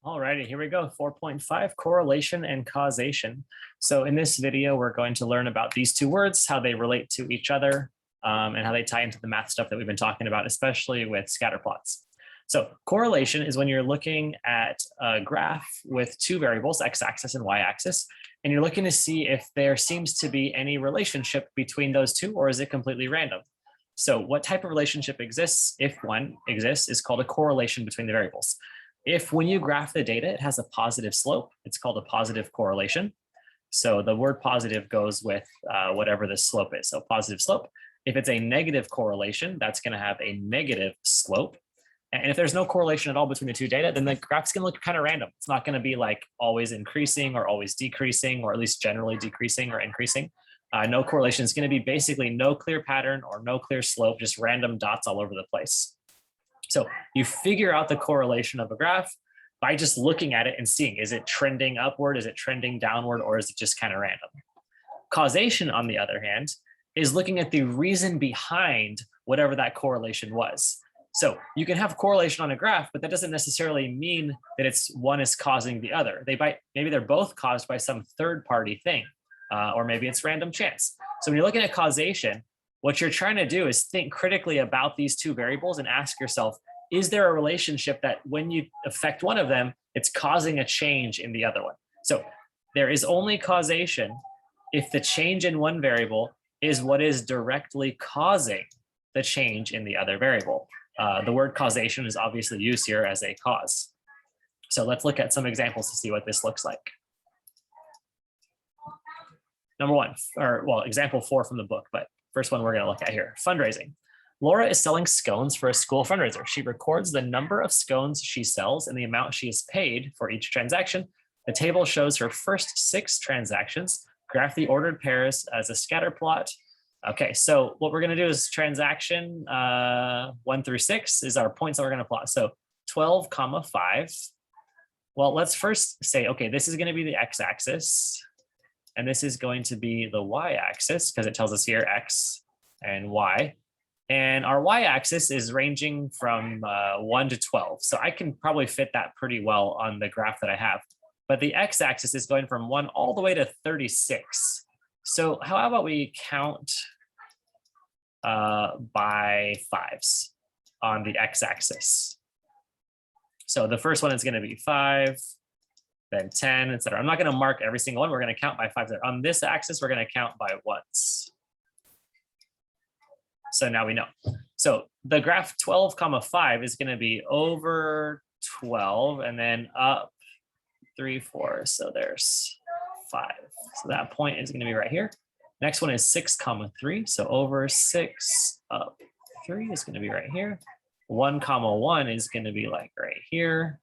Alrighty, here we go. 4.5, correlation and causation. So in this video, we're going to learn about these two words, how they relate to each other, and how they tie into the math stuff that we've been talking about, especially with scatter plots. So correlation is when you're looking at a graph with two variables, x-axis and y-axis, and you're looking to see if there seems to be any relationship between those two, or is it completely random? So what type of relationship exists, if one exists, is called a correlation between the variables. If when you graph the data, it has a positive slope, it's called a positive correlation. So the word positive goes with whatever the slope is. So positive slope. If it's a negative correlation, that's going to have a negative slope. And if there's no correlation at all between the two data, then the graph's going to look kind of random. It's not going to be like always increasing or always decreasing, or at least generally decreasing or increasing. No correlation is going to be basically no clear pattern or no clear slope, just random dots all over the place. So you figure out the correlation of a graph by just looking at it and seeing, is it trending upward, is it trending downward, or is it just kind of random? Causation, on the other hand, is looking at the reason behind whatever that correlation was. So you can have correlation on a graph, but that doesn't necessarily mean that one is causing the other. Maybe they're both caused by some third-party thing, or maybe it's random chance. So when you're looking at causation, what you're trying to do is think critically about these two variables and ask yourself, is there a relationship that when you affect one of them, it's causing a change in the other one? So there is only causation if the change in one variable is what is directly causing the change in the other variable. The word causation is obviously used here as a cause. So let's look at some examples to see what this looks like. Number one, example 4 from the book, but first one we're going to look at here, fundraising. Laura is selling scones for a school fundraiser. She records the number of scones she sells and the amount she is paid for each transaction. The table shows her first 6 transactions. Graph the ordered pairs as a scatter plot. Okay, so what we're going to do is transaction 1 through 6 is our points that we're going to plot. So 12, 5. Well, let's first say, okay, this is going to be the x-axis. And this is going to be the y-axis because it tells us here x and y. And our y-axis is ranging from 1 to 12. So I can probably fit that pretty well on the graph that I have. But the x-axis is going from 1 all the way to 36. So how about we count by 5s on the x-axis? So the first one is going to be 5. Then 10, etc. I'm not going to mark every single one. We're going to count by 5 there. On this axis, we're going to count by 1s. So now we know. So the graph 12, 5 is going to be over 12 and then up 3, 4. So there's 5. So that point is going to be right here. Next one is 6, 3. So over 6, up 3 is going to be right here. 1, 1 is going to be like right here.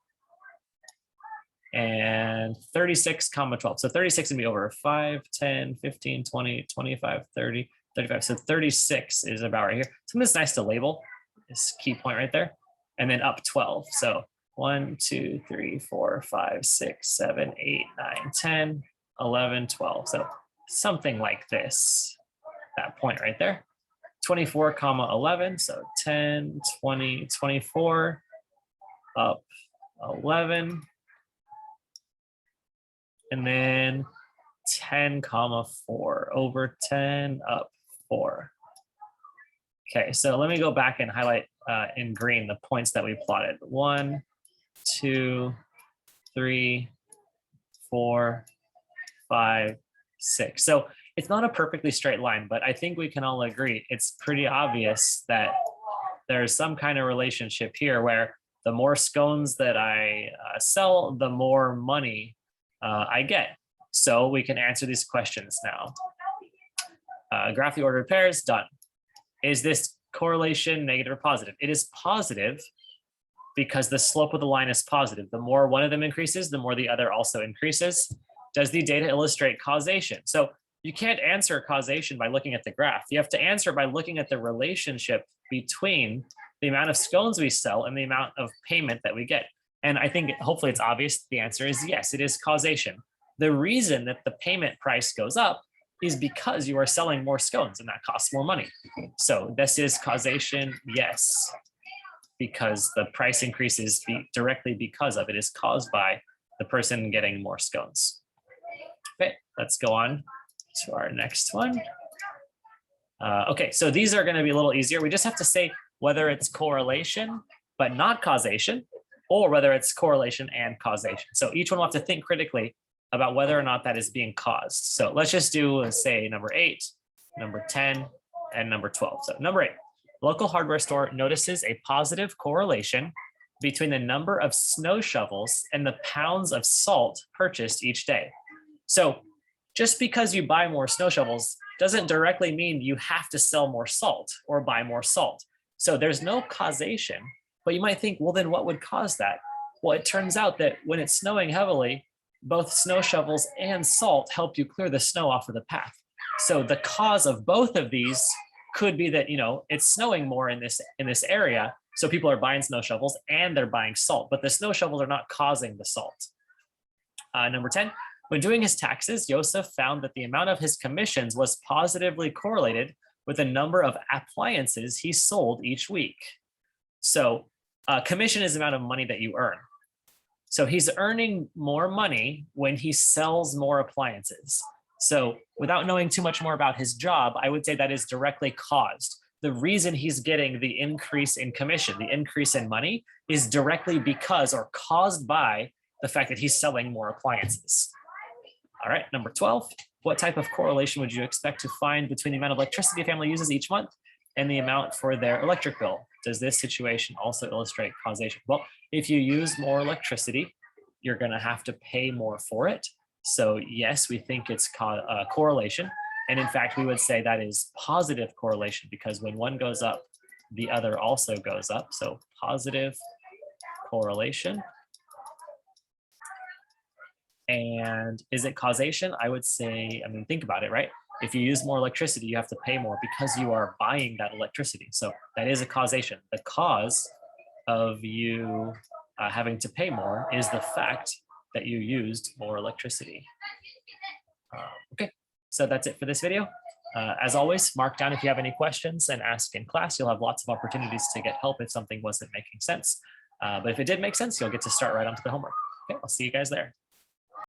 And 36, 12. So 36 is going to be over 5, 10, 15, 20, 25, 30, 35. So 36 is about right here. Something that's nice to label, this key point right there. And then up 12. So 1, 2, 3, 4, 5, 6, 7, 8, 9, 10, 11, 12. So something like this, that point right there. 24, 11. So 10, 20, 24, up 11. And then 10, 4, over 10, up 4. Okay, so let me go back and highlight in green the points that we plotted. 1, 2, 3, 4, 5, 6. So it's not a perfectly straight line, but I think we can all agree it's pretty obvious that there's some kind of relationship here where the more scones that I sell, the more money I get. So we can answer these questions now. Graph the ordered pairs, done. Is this correlation negative or positive? It is positive because the slope of the line is positive. The more one of them increases, the more the other also increases. Does the data illustrate causation? So you can't answer causation by looking at the graph. You have to answer by looking at the relationship between the amount of scones we sell and the amount of payment that we get. And I think hopefully it's obvious the answer is yes, it is causation. The reason that the payment price goes up is because you are selling more scones and that costs more money. So this is causation, yes. because the price increase is directly because of it is caused by the person getting more scones. Okay, let's go on to our next one. Okay, so these are going to be a little easier. We just have to say whether it's correlation but not causation, or whether it's correlation and causation. So each one will have to think critically about whether or not that is being caused. So let's just do, say, number 8, number 10, and number 12. So number 8, local hardware store notices a positive correlation between the number of snow shovels and the pounds of salt purchased each day. So just because you buy more snow shovels doesn't directly mean you have to sell more salt or buy more salt. So there's no causation, but you might think, well, then what would cause that? Well, it turns out that when it's snowing heavily, both snow shovels and salt help you clear the snow off of the path. So the cause of both of these could be that, it's snowing more in this area. So people are buying snow shovels and they're buying salt, but the snow shovels are not causing the salt. Number 10, when doing his taxes, Joseph found that the amount of his commissions was positively correlated with the number of appliances he sold each week. So commission is the amount of money that you earn. So he's earning more money when he sells more appliances. So without knowing too much more about his job, I would say that is directly caused. The reason he's getting the increase in commission, the increase in money, is directly because or caused by the fact that he's selling more appliances. All right, number 12, what type of correlation would you expect to find between the amount of electricity a family uses each month and the amount for their electric bill? Does this situation also illustrate causation? Well, if you use more electricity, you're going to have to pay more for it. So yes, we think it's correlation. And in fact, we would say that is positive correlation because when one goes up, the other also goes up. So positive correlation. And is it causation? I would say, think about it, right? If you use more electricity, you have to pay more because you are buying that electricity. So that is a causation. The cause of you having to pay more is the fact that you used more electricity. Okay, so that's it for this video. As always, mark down if you have any questions and ask in class. You'll have lots of opportunities to get help if something wasn't making sense. But if it did make sense, you'll get to start right onto the homework. Okay, I'll see you guys there.